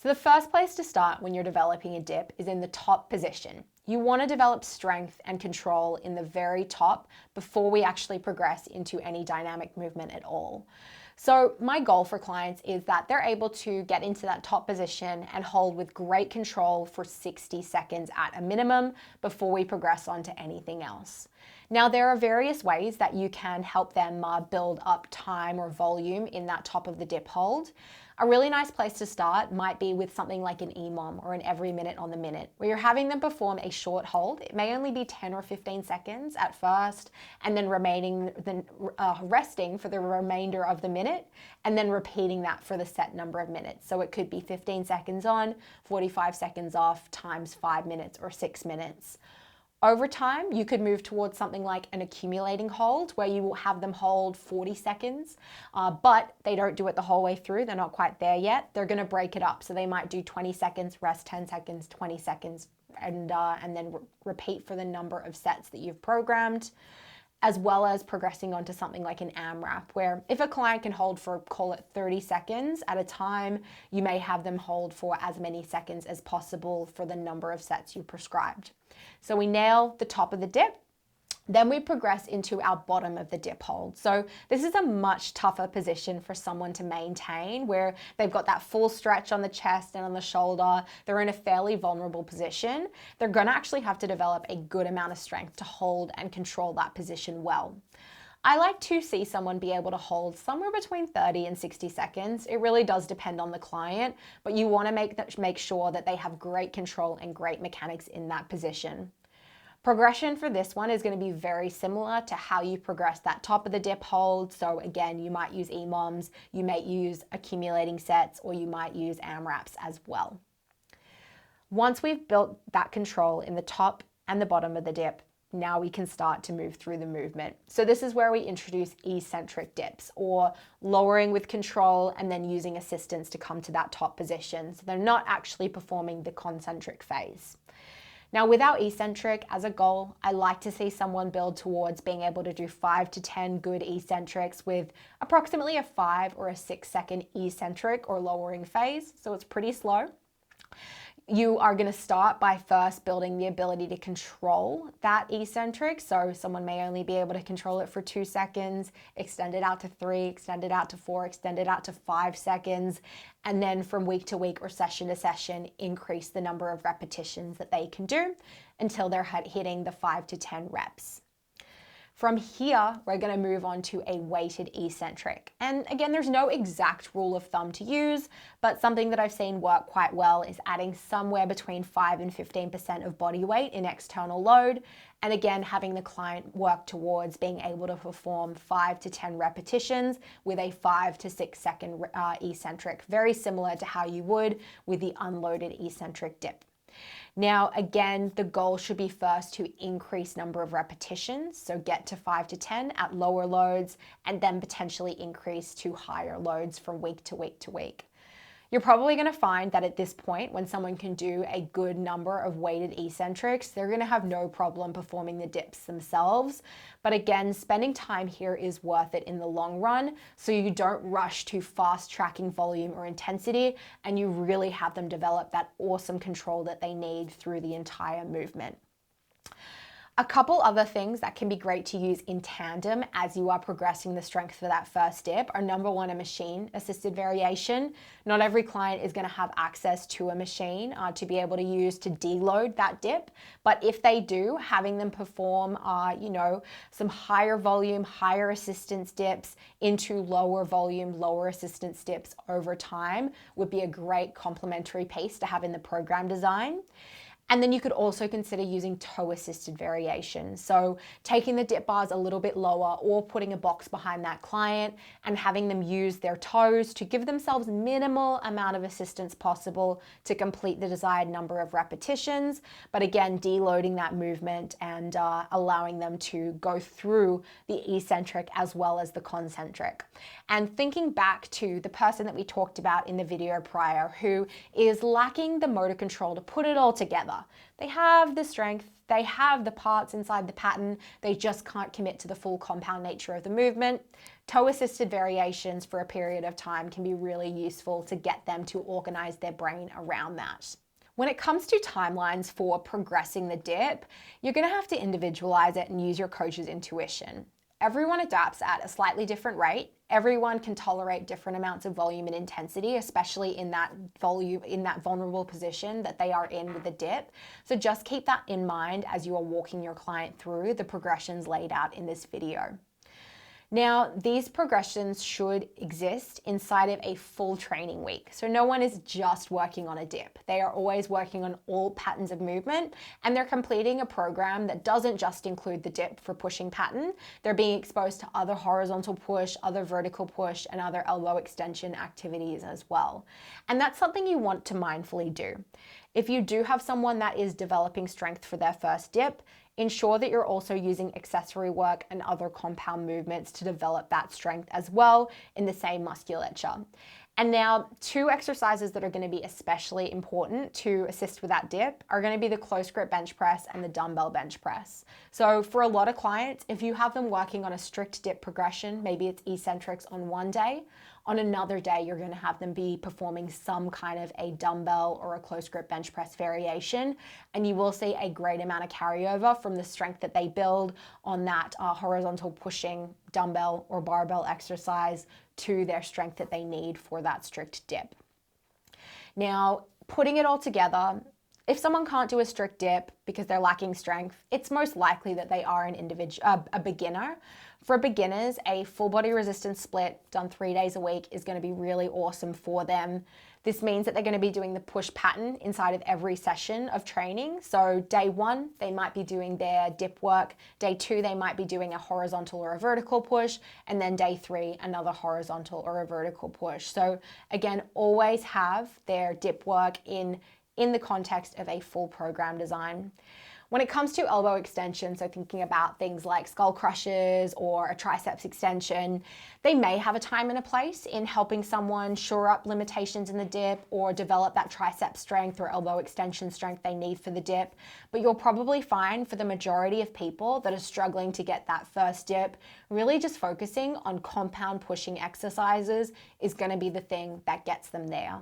So the first place to start when you're developing a dip is in the top position. You want to develop strength and control in the very top before we actually progress into any dynamic movement at all. So my goal for clients is that they're able to get into that top position and hold with great control for 60 seconds at a minimum before we progress on to anything else. Now, there are various ways that you can help them build up time or volume in that top of the dip hold. A really nice place to start might be with something like an EMOM or an every minute on the minute, where you're having them perform a short hold. It may only be 10 or 15 seconds at first, and then resting for the remainder of the minute, and then repeating that for the set number of minutes. So it could be 15 seconds on, 45 seconds off, times 5 minutes or 6 minutes. Over time, you could move towards something like an accumulating hold where you will have them hold 40 seconds, but they don't do it the whole way through. They're not quite there yet. They're going to break it up. So they might do 20 seconds, rest 10 seconds, 20 seconds, and then repeat for the number of sets that you've programmed, as well as progressing onto something like an AMRAP, where if a client can hold for, call it 30 seconds at a time, you may have them hold for as many seconds as possible for the number of sets you prescribed. So we nail the top of the dip, then we progress into our bottom of the dip hold. So this is a much tougher position for someone to maintain, where they've got that full stretch on the chest and on the shoulder. They're in a fairly vulnerable position. They're going to actually have to develop a good amount of strength to hold and control that position well. I like to see someone be able to hold somewhere between 30 and 60 seconds. It really does depend on the client, but you want to make sure that they have great control and great mechanics in that position. Progression for this one is going to be very similar to how you progress that top of the dip hold. So again, you might use EMOMs, you may use accumulating sets, or you might use AMRAPs as well. Once we've built that control in the top and the bottom of the dip, now we can start to move through the movement. So this is where we introduce eccentric dips, or lowering with control and then using assistance to come to that top position. So they're not actually performing the concentric phase. Now, with our eccentric as a goal, I like to see someone build towards being able to do 5 to 10 good eccentrics with approximately a 5 or a 6 second eccentric or lowering phase. So it's pretty slow. You are going to start by first building the ability to control that eccentric. So someone may only be able to control it for 2 seconds, extend it out to 3, extend it out to 4, extend it out to 5 seconds. And then from week to week or session to session, increase the number of repetitions that they can do until they're hitting the 5 to 10 reps. From here, we're going to move on to a weighted eccentric. And again, there's no exact rule of thumb to use, but something that I've seen work quite well is adding somewhere between 5 and 15% of body weight in external load. And again, having the client work towards being able to perform 5 to 10 repetitions with a 5 to 6 second eccentric, very similar to how you would with the unloaded eccentric dip. Now, again, the goal should be first to increase number of repetitions, so get to 5 to 10 at lower loads, and then potentially increase to higher loads from week to week to week. You're probably going to find that at this point, when someone can do a good number of weighted eccentrics, they're going to have no problem performing the dips themselves. But again, spending time here is worth it in the long run, so you don't rush to fast tracking volume or intensity, and you really have them develop that awesome control that they need through the entire movement. A couple other things that can be great to use in tandem as you are progressing the strength for that first dip are, number one, a machine assisted variation. Not every client is going to have access to a machine to be able to use to deload that dip. But if they do, having them perform, some higher volume, higher assistance dips into lower volume, lower assistance dips over time would be a great complementary piece to have in the program design. And then you could also consider using toe-assisted variation. So taking the dip bars a little bit lower or putting a box behind that client and having them use their toes to give themselves minimal amount of assistance possible to complete the desired number of repetitions. But again, deloading that movement and allowing them to go through the eccentric as well as the concentric. And thinking back to the person that we talked about in the video prior who is lacking the motor control to put it all together. together. They have the strength, they have the parts inside the pattern, they just can't commit to the full compound nature of the movement. Toe-assisted variations for a period of time can be really useful to get them to organize their brain around that. When it comes to timelines for progressing the dip, you're going to have to individualize it and use your coach's intuition. Everyone adapts at a slightly different rate. Everyone can tolerate different amounts of volume and intensity, especially in that vulnerable position that they are in with the dip. So just keep that in mind as you are walking your client through the progressions laid out in this video. Now, these progressions should exist inside of a full training week. So no one is just working on a dip. They are always working on all patterns of movement, and they're completing a program that doesn't just include the dip for pushing pattern. They're being exposed to other horizontal push, other vertical push, and other elbow extension activities as well. And that's something you want to mindfully do. If you do have someone that is developing strength for their first dip, ensure that you're also using accessory work and other compound movements to develop that strength as well in the same musculature. And now, two exercises that are going to be especially important to assist with that dip are going to be the close grip bench press and the dumbbell bench press. So for a lot of clients, if you have them working on a strict dip progression, maybe it's eccentrics on one day, on another day, you're going to have them be performing some kind of a dumbbell or a close grip bench press variation, and you will see a great amount of carryover from the strength that they build on that horizontal pushing dumbbell or barbell exercise to their strength that they need for that strict dip. Now, putting it all together, if someone can't do a strict dip because they're lacking strength, it's most likely that they are a beginner. For beginners, a full body resistance split done 3 days a week is going to be really awesome for them. This means that they're going to be doing the push pattern inside of every session of training. So day 1, they might be doing their dip work. Day 2, they might be doing a horizontal or a vertical push. And then day 3, another horizontal or a vertical push. So again, always have their dip work in the context of a full program design. When it comes to elbow extension, so thinking about things like skull crushes or a triceps extension, they may have a time and a place in helping someone shore up limitations in the dip or develop that tricep strength or elbow extension strength they need for the dip. But you'll probably find for the majority of people that are struggling to get that first dip, really just focusing on compound pushing exercises is going to be the thing that gets them there.